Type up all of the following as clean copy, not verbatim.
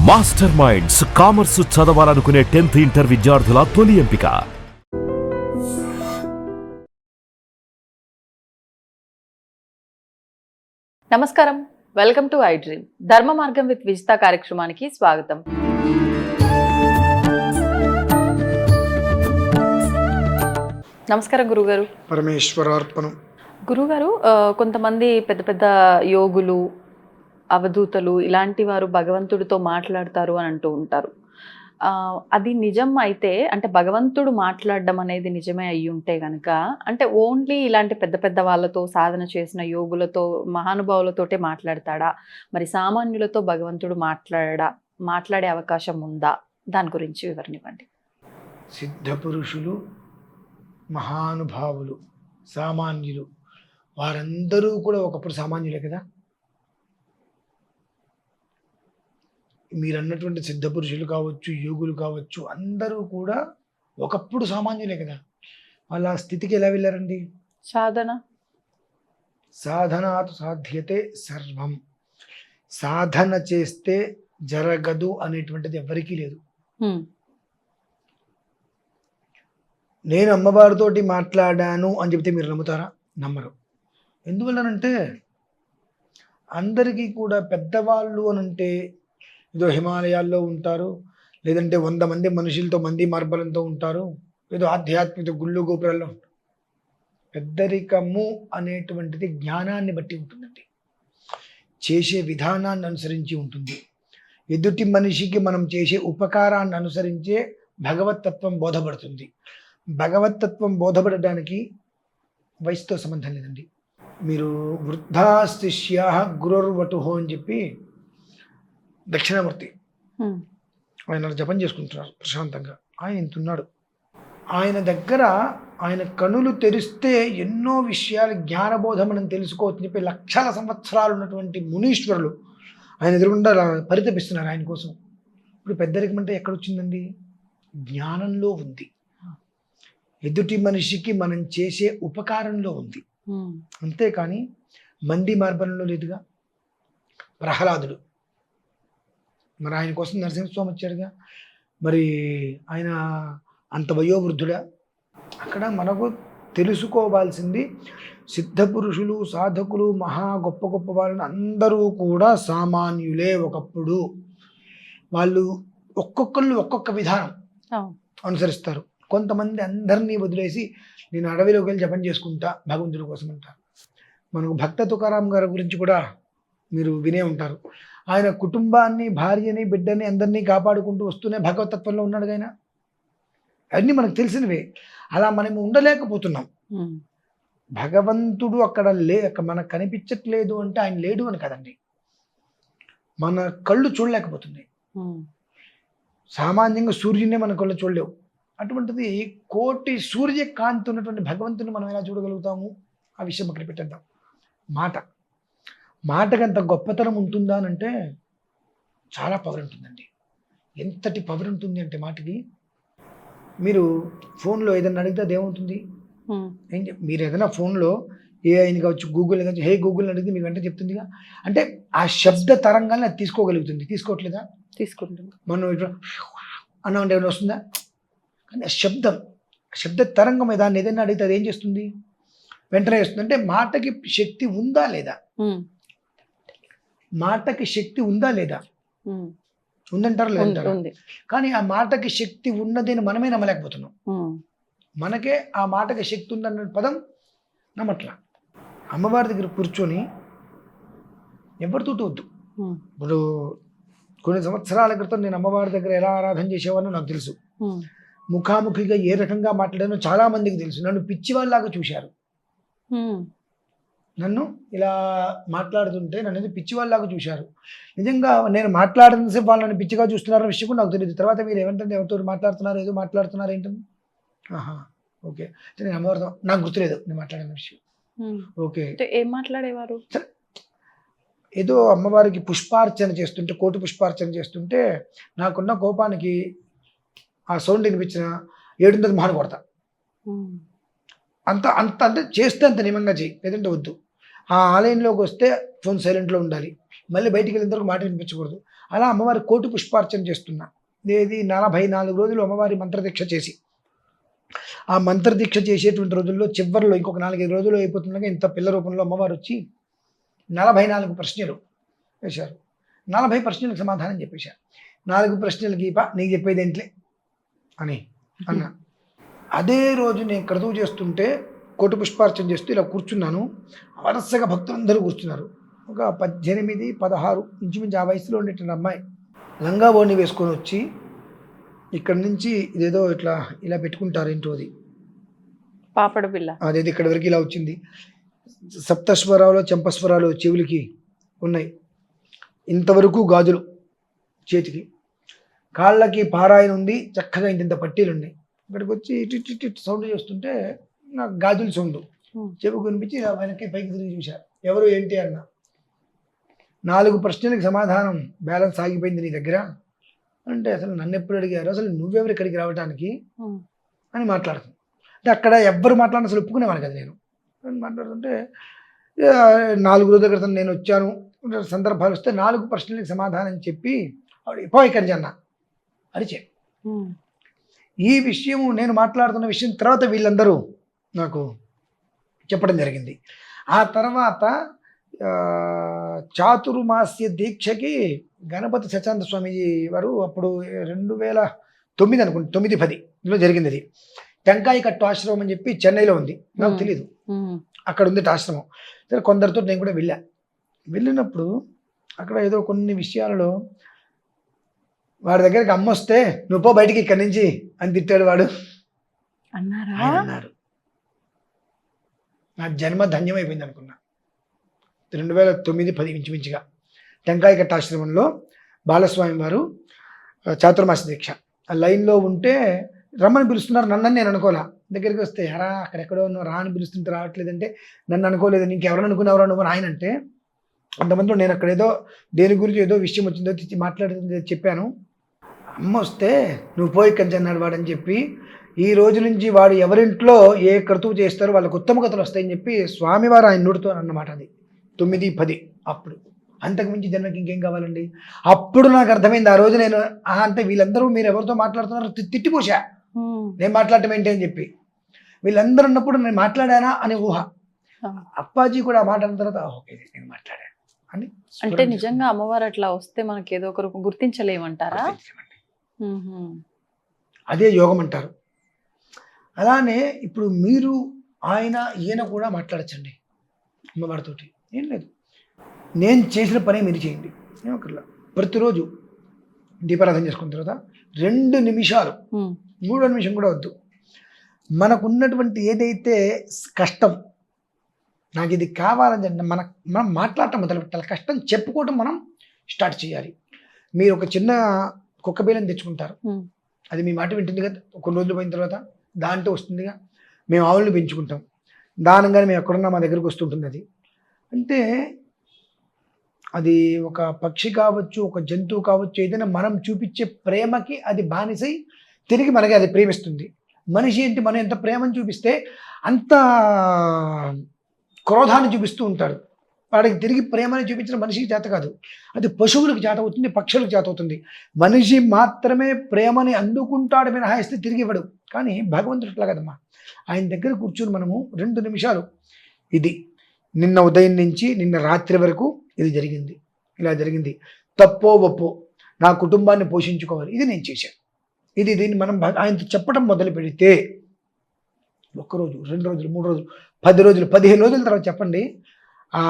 Master minds commerce చదవాలనుకునే 10th inter విద్యార్థుల తొలి ఎంపిక. నమస్కారం, వెల్కమ్ టు ఐ డ్రీమ్. ధర్మ మార్గం విత్ విజిత కార్యక్రమానికి స్వాగతం. నమస్కారం గురుగారు. పరమేశ్వరార్పణం. గురుగారు, కొంతమంది పెద్ద పెద్ద యోగులు, అవధూతలు ఇలాంటి వారు భగవంతుడితో మాట్లాడతారు అని అంటూ ఉంటారు. అది నిజం అయితే, అంటే భగవంతుడు మాట్లాడడం అనేది నిజమే అయ్యి ఉంటే కనుక, అంటే ఓన్లీ ఇలాంటి పెద్ద పెద్ద వాళ్ళతో, సాధన చేసిన యోగులతో, మహానుభావులతోటే మాట్లాడతాడా? మరి సామాన్యులతో భగవంతుడు మాట్లాడే అవకాశం ఉందా? దాని గురించి వివరణ ఇవ్వండి. సిద్ధ పురుషులు, మహానుభావులు, సామాన్యులు, వారందరూ కూడా ఒకప్పుడు సామాన్యులే కదా. మీరు అన్నటువంటి సిద్ధ పురుషులు కావచ్చు, యోగులు కావచ్చు, అందరూ కూడా ఒకప్పుడు సామాన్యులే కదా. వాళ్ళ స్థితికి ఎలా వెళ్ళారండి? సాధనాతు సాధ్యతే సర్వం. సాధన చేస్తే జరగదు అనేటువంటిది ఎవరికీ లేదు. నేను అమ్మవారితోటి మాట్లాడాను అని చెప్తే మీరు నమ్ముతారా? నమ్మరు. ఎందువల్లనంటే అందరికీ కూడా పెద్దవాళ్ళు అనంటే ఏదో హిమాలయాల్లో ఉంటారు, లేదంటే 100 మంది మనుషులతో, మంది మార్బలంతో ఉంటారు, ఏదో ఆధ్యాత్మిక గుళ్ళు గోపురాల్లో ఉంటారు. పెద్దరికము అనేటువంటిది జ్ఞానాన్ని బట్టి ఉంటుందండి, చేసే విధానాన్ని అనుసరించి ఉంటుంది. ఎదుటి మనిషికి మనం చేసే ఉపకారాన్ని అనుసరించే భగవత్తత్వం బోధపడుతుంది. భగవత్తత్వం బోధపడడానికి వయసుతో సంబంధం లేదండి. మీరు వృద్ధాశిష్యా గురుర్వటుహో అని చెప్పి దక్షిణామూర్తి ఆయన జపం చేసుకుంటున్నారు ప్రశాంతంగా. ఆయన ఇంతున్నాడు. ఆయన దగ్గర ఆయన కనులు తెరిస్తే ఎన్నో విషయాలు జ్ఞానబోధ మనం తెలుసుకోవచ్చు చెప్పి లక్షల సంవత్సరాలు ఉన్నటువంటి మునీశ్వరులు ఆయన ఎదురుగుండా పరితపిస్తున్నారు ఆయన కోసం. ఇప్పుడు పెద్దరికం అంటే ఎక్కడొచ్చిందండి? జ్ఞానంలో ఉంది. ఎదుటి మనిషికి మనం చేసే ఉపకారంలో ఉంది. అంతేకాని మంది మార్బలంలో లేదుగా. ప్రహ్లాదుడు, మరి ఆయన కోసం నరసింహస్వామి వచ్చాడుగా. మరి ఆయన అంత వయోవృద్ధుడా? అక్కడ మనకు తెలుసుకోవాల్సింది, సిద్ధ పురుషులు, సాధకులు, మహా గొప్ప గొప్ప వాళ్ళని అందరూ కూడా సామాన్యులే. ఒకప్పుడు వాళ్ళు ఒక్కొక్కళ్ళు ఒక్కొక్క విధానం అనుసరిస్తారు. కొంతమంది అందరినీ వదిలేసి నేను అడవిలోకి వెళ్ళి జపం చేసుకుంటా భగవంతుడి కోసం అంటారు. మనకు భక్త తుకారాం గారి గురించి కూడా మీరు వినే ఉంటారు. ఆయన కుటుంబాన్ని, భార్యని, బిడ్డని అందరినీ కాపాడుకుంటూ వస్తూనే భగవతత్వంలో ఉన్నాడు ఆయన. అన్నీ మనకు తెలిసినవే. అలా మనం ఉండలేకపోతున్నాం. భగవంతుడు అక్కడ మనకు కనిపించట్లేదు అంటే ఆయన లేడు అని కదండి, మన కళ్ళు చూడలేకపోతున్నాయి. సామాన్యంగా సూర్యునే మన కళ్ళు చూడలేవు. అటువంటిది కోటి సూర్యకాంతి ఉన్నటువంటి భగవంతుని మనం ఎలా చూడగలుగుతాము? ఆ విషయం అక్కడ పెట్టేద్దాం. మాటకి అంత గొప్పతనం ఉంటుందా అని అంటే చాలా పవర్ ఉంటుందండి. ఎంతటి పవర్ ఉంటుంది అంటే మాటకి, మీరు ఫోన్లో ఏదైనా అడిగితే అదేమవుతుంది? మీరు ఏదైనా ఫోన్లో ఏఐని కావచ్చు, గూగుల్ కావచ్చు, హే గూగుల్ అడిగితే మీకు వెంటనే చెప్తుందిగా. అంటే ఆ శబ్ద తరంగాన్ని అది తీసుకోగలుగుతుంది. తీసుకోవట్లేదా? తీసుకుంటుంది. మనం ఇట్లా అన్న అంటే ఏమైనా వస్తుందా? కానీ శబ్ద తరంగం దాన్ని ఏదైనా అడిగితే అది ఏం చేస్తుంది? వెంటనే వస్తుంది. అంటే మాటకి శక్తి ఉందా లేదా? మాటకి శక్తి ఉందా లేదా? ఉందంటారా లేదంటారా? కానీ ఆ మాటకి శక్తి ఉన్నదని మనమే నమ్మలేకపోతున్నాం. మనకే ఆ మాటకి శక్తి ఉందన్న పదం నమ్మట్లా. అమ్మవారి దగ్గర కూర్చొని ఎవరితో వద్దు. ఇప్పుడు కొన్ని సంవత్సరాల క్రితం నేను అమ్మవారి దగ్గర ఎలా ఆరాధన చేసేవాడినో నాకు తెలుసు. ముఖాముఖిగా ఏ రకంగా మాట్లాడానో చాలా మందికి తెలుసు. నన్ను పిచ్చివాళ్ళలాగా చూశారు. నన్ను ఇలా మాట్లాడుతుంటే నన్ను పిచ్చివాళ్ళలాగా చూశారు. నిజంగా నేను మాట్లాడినంతసేపు వాళ్ళు నన్ను పిచ్చిగా చూస్తున్నారన్న విషయం కూడా నాకు తెలియదు. తర్వాత మీరు ఏమంటే ఎవరితో మాట్లాడుతున్నారు, ఏదో మాట్లాడుతున్నారు ఏంటని. ఓకే, నేను అమ్మవారితో నాకు గుర్తులేదు నేను మాట్లాడిన విషయం. ఓకే, ఏం మాట్లాడేవారు? ఏదో అమ్మవారికి పుష్పార్చన చేస్తుంటే, కోటి పుష్పార్చన చేస్తుంటే నాకున్న కోపానికి ఆ సౌండ్ వినిపించిన 700 మహాన్ కొడతా. అంత అంటే చేస్తే అంత నియమంగా చేయి, లేదంటే వద్దు. ఆ ఆలయంలోకి వస్తే ఫోన్ సైలెంట్లో ఉండాలి. మళ్ళీ బయటికి వెళ్ళిన తర్వాత మాట వినిపించకూడదు. అలా అమ్మవారి కోటి పుష్పార్చన చేస్తున్నా. ఏది 44 రోజులు అమ్మవారి మంత్రదీక్ష చేసి, ఆ మంత్రదీక్ష చేసేటువంటి రోజుల్లో చివరిలో ఇంకొక 4-5 రోజులు అయిపోతుండగా ఇంత పిల్ల రూపంలో అమ్మవారు వచ్చి 44 ప్రశ్నలు వేశారు. 40 ప్రశ్నలకు సమాధానం చెప్పేశారు. 4 ప్రశ్నలకి నీకు చెప్పేది ఏంట్లే అని అన్నా. అదే రోజు నేను క్రతువు చేస్తుంటే కోటి పుష్పార్చన చేస్తూ ఇలా కూర్చున్నాను. వరుసగా భక్తులందరూ కూర్చున్నారు. ఒక 18-16 ఇంచుమించు ఆ వయసులో ఉండేటువంటి అమ్మాయి లంగా ఓణి వేసుకొని వచ్చి ఇక్కడ నుంచి ఇదేదో ఇలా పెట్టుకుంటారు ఏంటో అది పాపడ పిల్ల, అదేది ఇక్కడ వరకు ఇలా వచ్చింది. సప్తస్వరాలు చంపస్వరాలు చెవులకి ఉన్నాయి, ఇంతవరకు గాజులు చేతికి, కాళ్ళకి పారాయణ ఉంది, చక్కగా ఇంత పట్టీలు ఉన్నాయి. ఇక్కడికి వచ్చి ఇటు సౌండ్ చేస్తుంటే నాకు గాజుల సౌండ్ చెవి కనిపించి వెనక్కి పైకి తిరిగి చూశారు. ఎవరు ఏంటి అన్న. 4 ప్రశ్నలకు సమాధానం బ్యాలెన్స్ ఆగిపోయింది నీ దగ్గర అంటే, అసలు నన్ను ఎప్పుడు అడిగారు, అసలు నువ్వెవరు ఇక్కడికి రావడానికి అని మాట్లాడుతుంది. అంటే అక్కడ ఎవ్వరు మాట్లాడిన అసలు ఒప్పుకునేవాను కదా నేను. మాట్లాడుతుంటే 4 రోజుల క్రితం నేను వచ్చాను, సందర్భాలు వస్తే 4 ప్రశ్నలకు సమాధానం చెప్పి పో ఇక్కడి నుంచి అన్న అరిచే. ఈ విషయం నేను మాట్లాడుతున్న విషయం తర్వాత వీళ్ళందరూ నాకు చెప్పడం జరిగింది. ఆ తర్వాత చాతుర్మాస్య దీక్షకి గణపతి సత్యానంద స్వామీజీ వారు అప్పుడు 2009 అనుకుంటే 9-10 జరిగింది. అది టెంకాయ కట్టు ఆశ్రమం అని చెప్పి చెన్నైలో ఉంది, నాకు తెలీదు, అక్కడ ఉంది ఆశ్రమం. సరే కొందరితో నేను కూడా వెళ్ళినప్పుడు అక్కడ ఏదో కొన్ని విషయాలలో వాడి దగ్గరికి అమ్మ వస్తే నువ్వు పో బయటికి ఇక్కడి నుంచి అని తిట్టాడు వాడు అన్నారు. నా జన్మ ధన్యమైపోయింది అనుకున్నా. 2009-10 ఇంచుమించుగా టెంకాయ కట్ట ఆశ్రమంలో బాలస్వామి వారు చాతుర్మాస దీక్ష ఆ లైన్లో ఉంటే రమ్మని పిలుస్తున్నారు. నన్ను నేను అనుకోలే. దగ్గరికి వస్తే ఎరా అక్కడెక్కడో రా అని పిలుస్తుంటే రావట్లేదంటే, నన్ను అనుకోలేదు ఇంకెవరు అనుకునేవరా నువ్వు ఆయన అంటే, అంతమందిలో నేను అక్కడ ఏదో దేని గురించి ఏదో విషయం వచ్చిందో మాట్లాడుతుందో చెప్పాను. అమ్మ వస్తే నువ్వు పోయి ఇక్కడి అన్నాడు వాడు అని చెప్పి, ఈ రోజు నుంచి వాడు ఎవరింట్లో ఏ క్రతువు చేస్తారో వాళ్ళకు ఉత్తమ కథలు వస్తాయని చెప్పి స్వామివారు ఆయన నోటితో అన్నమాట. అది 9-10 అప్పుడు. అంతకుమించి జన్మకి ఇంకేం కావాలండి. అప్పుడు నాకు అర్థమైంది ఆ రోజు నేను అంటే వీళ్ళందరూ మీరు ఎవరితో మాట్లాడుతున్నారో తిట్టిపోసా, నేను మాట్లాడటం ఏంటి అని చెప్పి. వీళ్ళందరూ ఉన్నప్పుడు నేను మాట్లాడానా అనే ఊహ. అప్పాజీ కూడా ఆ మాట అన్న తర్వాత ఓకే నేను మాట్లాడాను అని. అంటే నిజంగా అమ్మవారు అట్లా వస్తే మనకి ఏదో ఒకరు గుర్తించలేమంటారా? అదే యోగం అంటారు. అలానే ఇప్పుడు మీరు ఈయన కూడా మాట్లాడచ్చండి అమ్మవారితోటి, ఏం లేదు. నేను చేసిన పని మీరు చేయండి. ప్రతిరోజు దీపారాధన చేసుకున్న తర్వాత 2 నిమిషాలు 3వ నిమిషం కూడా వద్దు, మనకున్నటువంటి ఏదైతే కష్టం, నాకు ఇది కావాలని మనం మాట్లాడటం మొదలు పెట్టాలి. కష్టం చెప్పుకోవటం మనం స్టార్ట్ చేయాలి. మీరు ఒక చిన్న కుక్క బేలను తెచ్చుకుంటారు, అది మీ మాట వింటుంది కదా, కొన్ని రోజులు పోయిన తర్వాత దాంట్లో వస్తుందిగా. మేము ఆవులను పెంచుకుంటాం, దానంగానే మేము ఎక్కడున్నా మా దగ్గరకు వస్తుంటుంది. అది అంటే అది ఒక పక్షి కావచ్చు, ఒక జంతువు కావచ్చు, ఏదైనా మనం చూపించే ప్రేమకి అది బానిసై తిరిగి మనకి అది ప్రేమిస్తుంది. మనిషి ఏంటి, మనం ఎంత ప్రేమను చూపిస్తే అంత క్రోధాన్ని చూపిస్తూ ఉంటాడు. వాడికి తిరిగి ప్రేమని చూపించిన మనిషికి చేత కాదు, అది పశువులకు చేత అవుతుంది, పక్షులకు చేత అవుతుంది. మనిషి మాత్రమే ప్రేమని అందుకుంటాడు మినహాయిస్తే తిరిగి ఇవ్వడు. కానీ భగవంతుడు అట్లా కదమ్మా. ఆయన దగ్గర కూర్చుని మనము 2 నిమిషాలు, ఇది నిన్న ఉదయం నుంచి నిన్న రాత్రి వరకు ఇది జరిగింది, ఇలా జరిగింది, తప్పో ఒప్పో నా కుటుంబాన్ని పోషించుకోవాలి, ఇది నేను చేశాను, దీన్ని మనం ఆయనతో చెప్పడం మొదలు పెడితే 1 రోజు 2 రోజులు 3 రోజులు 10 రోజులు 15 రోజుల తర్వాత చెప్పండి, ఆ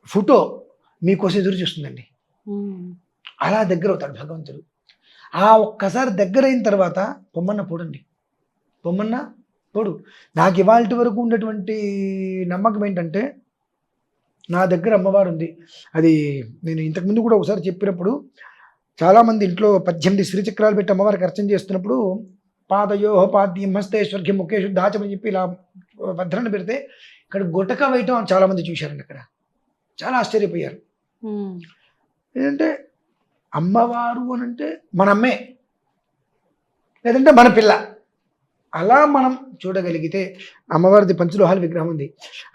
ఫోటో మీకోసం ఎదురు చూస్తుందండి. అలా దగ్గర అవుతాడు భగవంతుడు. ఆ ఒక్కసారి దగ్గర అయిన తర్వాత పొమ్మన్న పోడండి, పొమ్మన్న పోడు. నాకు ఇవాళ వరకు ఉన్నటువంటి నమ్మకం ఏంటంటే, నా దగ్గర అమ్మవారు ఉంది. అది నేను ఇంతకుముందు కూడా ఒకసారి చెప్పినప్పుడు, చాలామంది ఇంట్లో 18 శ్రీచక్రాలు పెట్టి అమ్మవారికి అర్చన చేస్తున్నప్పుడు పాదయో పాద్యం హస్తేశ్వర్ఘ్యం ముఖేషు దాచమని చెప్పి ఇలా భద్రాన్ని పెడితే ఇక్కడ గుటక వేయటం చాలామంది చూశారండి. అక్కడ చాలా ఆశ్చర్యపోయారు. ఏంటంటే అమ్మవారు అని అంటే మన అమ్మే, లేదంటే మన పిల్ల, అలా మనం చూడగలిగితే. అమ్మవారిది పంచలోహాల విగ్రహం ఉంది.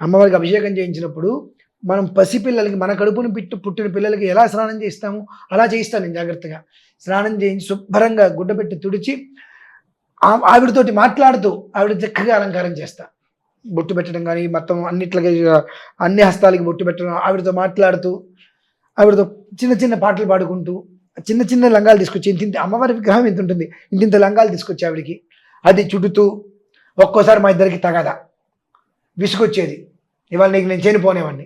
అమ్మవారికి అభిషేకం చేయించినప్పుడు మనం పసిపిల్లలకి మన కడుపును పుట్టిన పిల్లలకి ఎలా స్నానం చేస్తాము అలా చేయిస్తాను నేను జాగ్రత్తగా. స్నానం చేయించి శుభ్రంగా గుడ్డ పెట్టి తుడిచి ఆవిడతోటి మాట్లాడుతూ ఆవిడ చక్కగా అలంకారం చేస్తా. బొట్టు పెట్టడం కానీ మొత్తం అన్నిట్లకి అన్ని హస్తాలకి బొట్టు పెట్టడం, ఆవిడతో మాట్లాడుతూ ఆవిడతో చిన్న చిన్న పాటలు పాడుకుంటూ చిన్న చిన్న లంగాలు తీసుకొచ్చి ఇంత అమ్మవారి విగ్రహం ఎంత ఉంటుంది ఇంత లంగాలు తీసుకొచ్చి ఆవిడికి అది చుడుతూ ఒక్కోసారి మా ఇద్దరికి తగదా విసుకొచ్చేది. ఇవాళ నీకు నేను చనిపోనేవాడిని,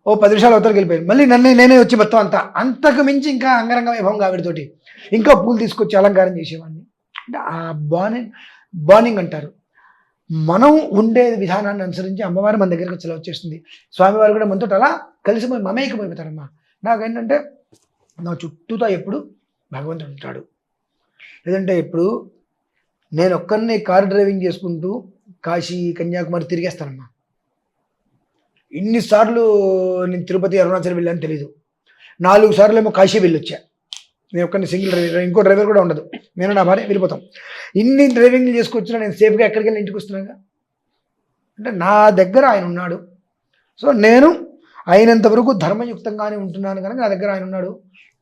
ఓ 10 నిమిషాలు అవతలకి వెళ్ళిపోయాను, మళ్ళీ నేనే వచ్చి మొత్తం అంతకు మించి ఇంకా అంగరంగ వైభవంగా ఆవిడతోటి ఇంకా పూలు తీసుకొచ్చి అలంకారం చేసేవాడిని. అంటే ఆ బాండింగ్ అంటారు. మనం ఉండే విధానాన్ని అనుసరించి అమ్మవారు మన దగ్గరకు వచ్చేలా వచ్చేస్తుంది. స్వామివారు కూడా మనతో అలా కలిసిపోయి మమేకమైపోతారమ్మా. నాకేంటంటే నా చుట్టూతో ఎప్పుడు భగవంతుడు ఉంటాడు. లేదంటే ఇప్పుడు నేను ఒక్కరిని కారు డ్రైవింగ్ చేసుకుంటూ కాశీ కన్యాకుమారి తిరిగేస్తానమ్మా. ఇన్నిసార్లు నేను తిరుపతి అరుణాచలం వెళ్ళాను తెలీదు. 4 సార్లు ఏమో కాశీ వెళ్ళొచ్చా. నేను ఒక్కరిని సింగిల్ డ్రైవర్, ఇంకో డ్రైవర్ కూడా ఉండదు, నేను నా భార్య వెళ్ళిపోతాం. ఇన్ని డ్రైవింగ్లు చేసుకొచ్చినా నేను సేఫ్గా ఎక్కడికి వెళ్ళి ఇంటికి వస్తున్నాగా. అంటే నా దగ్గర ఆయన ఉన్నాడు. సో నేను అయినంత వరకు ధర్మయుక్తంగానే ఉంటున్నాను కనుక నా దగ్గర ఆయన ఉన్నాడు.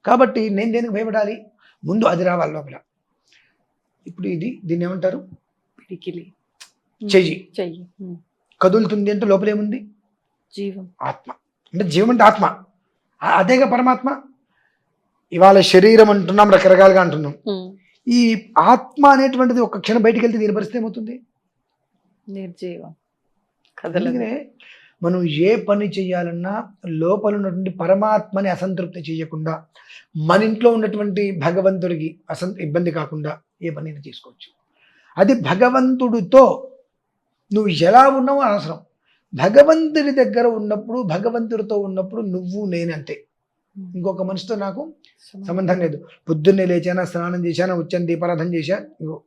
కాబట్టి నేను దేనికి భయపడాలి, ముందు అది రావాలి లోపల. ఇప్పుడు దీన్ని ఏమంటారు, పిడికిలి చెయ్యి చెయ్యి కదులుతుంది అంటే లోపల ఏముంది, జీవం, ఆత్మ. అంటే జీవం అంటే ఆత్మ, అదేగా పరమాత్మ. ఇవాళ శరీరం అంటున్నాం, రకరకాలుగా అంటున్నాం. ఈ ఆత్మ అనేటువంటిది ఒక క్షణం బయటికి వెళ్తే దీని పరిస్థితి ఏమవుతుంది, నిర్జీవం. అందుకనే మనం ఏ పని చేయాలన్నా లోపల ఉన్నటువంటి పరమాత్మని అసంతృప్తి చేయకుండా, మన ఇంట్లో ఉన్నటువంటి భగవంతుడికి ఇబ్బంది కాకుండా ఏ పని చేసుకోవచ్చు. అది భగవంతుడితో నువ్వు ఎలా ఉన్నావో అనవసరం. భగవంతుడి దగ్గర ఉన్నప్పుడు, భగవంతుడితో ఉన్నప్పుడు నువ్వు నేనంతే. ఇంకొక మనిషితో నాకు సంబంధం లేదు. పొద్దున్నే లేచానా, స్నానం చేశానా, వచ్చాను, దీపారాధన చేశా, ఇగో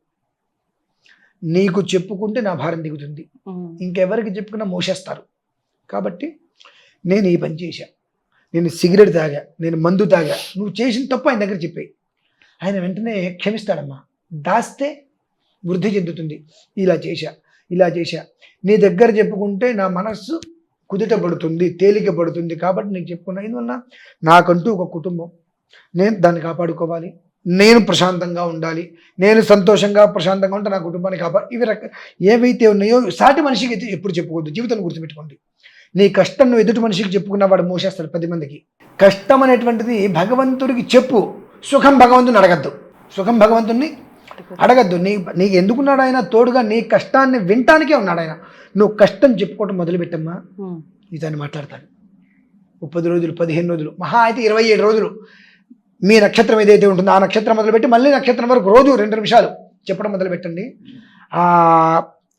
నీకు చెప్పుకుంటే నా భారం దిగుతుంది. ఇంకెవరికి చెప్పుకున్నా మోసేస్తారు. కాబట్టి నేను ఈ పని చేశా, నేను సిగరెట్ తాగా, నేను మందు తాగా, నువ్వు చేసిన తప్పు ఆయన దగ్గర చెప్పాయి, ఆయన వెంటనే క్షమిస్తాడమ్మా. దాస్తే వృద్ధి చెందుతుంది. ఇలా చేశా నీ దగ్గర చెప్పుకుంటే నా మనస్సు కుదుట పడుతుంది, తేలిక పడుతుంది. కాబట్టి నీకు చెప్పుకున్నా. ఇందువల్ల నాకంటూ ఒక కుటుంబం, నేను దాన్ని కాపాడుకోవాలి, నేను ప్రశాంతంగా ఉండాలి, నేను సంతోషంగా ప్రశాంతంగా ఉంటే నా కుటుంబాన్ని ఇవి ఏవైతే ఉన్నాయో సాటి మనిషికి అయితే ఎప్పుడు చెప్పుకోవద్దు. జీవితాన్ని గుర్తుపెట్టుకోండి. నీ కష్టం నువ్వు ఎదుటి మనిషికి చెప్పుకున్న వాడు మోసేస్తాడు 10 మందికి. కష్టం అనేటువంటిది భగవంతుడికి చెప్పు, సుఖం భగవంతుని అడగద్దు, సుఖం భగవంతుని అడగద్దు. నీకు ఎందుకున్నాడు ఆయన తోడుగా, నీ కష్టాన్ని వినటానికే ఉన్నాడు ఆయన. నువ్వు కష్టం చెప్పుకోవటం మొదలుపెట్టమ్మా, ఇతన్ని మాట్లాడతాడు. 30 రోజులు, 15 రోజులు, మహా అయితే 27 రోజులు మీ నక్షత్రం ఏదైతే ఉంటుందో ఆ నక్షత్రం మొదలుపెట్టి మళ్ళీ నక్షత్రం వరకు రోజు 2 నిమిషాలు చెప్పడం మొదలుపెట్టండి.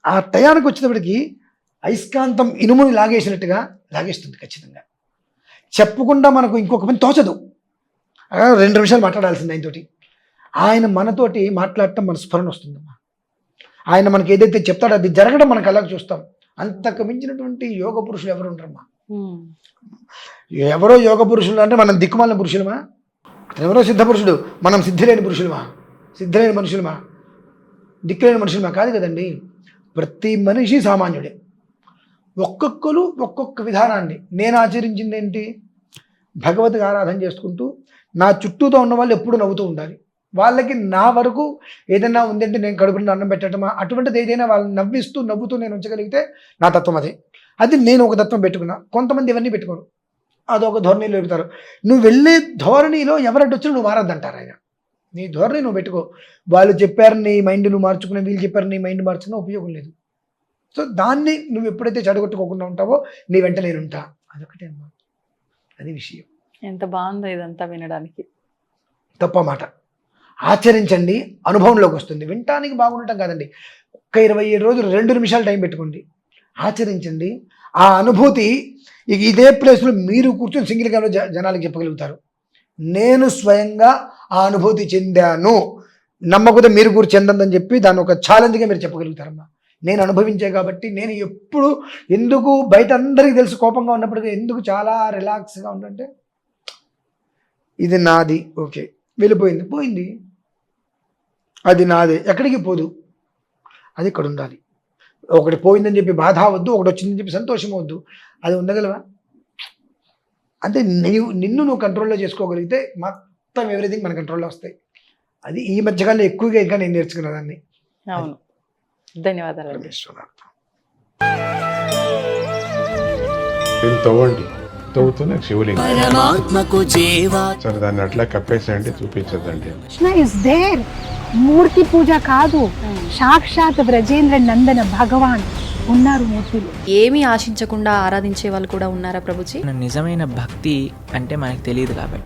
ఆ టయానికి వచ్చేటప్పటికి అయస్కాంతం ఇనుముని లాగేసినట్టుగా లాగేస్తుంది ఖచ్చితంగా. చెప్పకుండా మనకు ఇంకొక పని తోచదు. 2 నిమిషాలు మాట్లాడాల్సింది ఆయనతోటి. ఆయన మనతోటి మాట్లాడటం మన స్ఫురణ వస్తుందమ్మా. ఆయన మనకి ఏదైతే చెప్తాడో అది జరగడం మనకు అలాగ చూస్తాం. అంతకు మించినటువంటి యోగ పురుషులు ఎవరు ఉంటారమ్మా. ఎవరో యోగ పురుషులు అంటే మనం దిక్కుమాలిన పురుషులమా, ఎవరో సిద్ధ పురుషుడు, మనం సిద్ధిలేని పురుషులమా, సిద్ధలేని మనుషులమా, దిక్కులేని మనుషులమా? కాదు కదండి. ప్రతి మనిషి సామాన్యుడే. ఒక్కొక్కరు ఒక్కొక్క విధానాన్ని. నేను ఆచరించింది ఏంటి, భగవద్గీత ఆరాధన చేసుకుంటూ నా చుట్టూతో ఉన్న వాళ్ళు ఎప్పుడు నవ్వుతూ ఉండాలి. వాళ్ళకి నా వరకు ఏదైనా ఉందంటే నేను కడుపుని అన్నం పెట్టడమా, అటువంటిది ఏదైనా వాళ్ళని నవ్వుతూ నేను ఉంచగలిగితే నా తత్వం అది నేను ఒక తత్వం పెట్టుకున్నా. కొంతమంది ఇవన్నీ పెట్టుకోరు, అదొక ధోరణిలో వెళ్తారు. నువ్వు వెళ్ళే ధోరణిలో ఎవరంటే వచ్చినా నువ్వు మారద్దంటారు ఆయన. నీ ధోరణి నువ్వు పెట్టుకో. వాళ్ళు చెప్పారు నీ మైండ్ నువ్వు మార్చుకునే, వీళ్ళు చెప్పారు నీ మైండ్ మార్చుకునే ఉపయోగం లేదు. సో దాన్ని నువ్వు ఎప్పుడైతే చెడగొట్టుకోకుండా ఉంటావో నీ వెంట నేను ఉంటా. అదొకటే అమ్మా, అది విషయం. ఎంత బాగుందో ఇదంతా వినడానికి. తప్ప మాట ఆచరించండి, అనుభవంలోకి వస్తుంది. వినటానికి బాగుండటం కాదండి. ఒక్క 27 రోజులు 2 నిమిషాలు టైం పెట్టుకోండి, ఆచరించండి. ఆ అనుభూతి ఇదే ప్లేస్లో మీరు కూర్చొని సింగిల్గా జనాలకు చెప్పగలుగుతారు. నేను స్వయంగా ఆ అనుభూతి చెందాను, నమ్మకపోతే మీరు కూడా చెందని చెప్పి దాన్ని ఒక ఛాలెంజ్గా మీరు చెప్పగలుగుతారమ్మా. నేను అనుభవించే కాబట్టి నేను ఎప్పుడు ఎందుకు బయట అందరికీ తెలుసు కోపంగా ఉన్నప్పటికీ ఎందుకు చాలా రిలాక్స్గా ఉండంటే, ఇది నాది, ఓకే వెళ్ళిపోయింది, పోయింది, అది నాదే, ఎక్కడికి పోదు, అది ఇక్కడ ఉండాలి. ఒకటి పోయిందని చెప్పి బాధ అవద్దు, ఒకటి వచ్చిందని చెప్పి సంతోషం అవద్దు. అది ఉండగలవా? అంటే నిన్ను నువ్వు కంట్రోల్లో చేసుకోగలిగితే మొత్తం ఎవ్రీథింగ్ మన కంట్రోల్లో వస్తాయి. అది ఈ మధ్యకాలంలో ఎక్కువగా ఇంకా నేను నేర్చుకున్న దాన్ని. అవును, ధన్యవాదాలండి. దీన్ని తవ్వండి, తవ్వుతూనే శివలింగం. సరే దాన్ని అట్లా కప్పేసేయండి, చూపించదండి. Krishna is there. మూర్తి పూజ కాదు, సాక్షాత్ బ్రజేంద్ర నందన భగవాన్ ఉన్నారు మూర్తిలో. ఏమీ ఆశించకుండా ఆరాధించే వాళ్ళు కూడా ఉన్నారా ప్రభుజీ? నిజమైన భక్తి అంటే మనకు తెలియదు కాబట్టి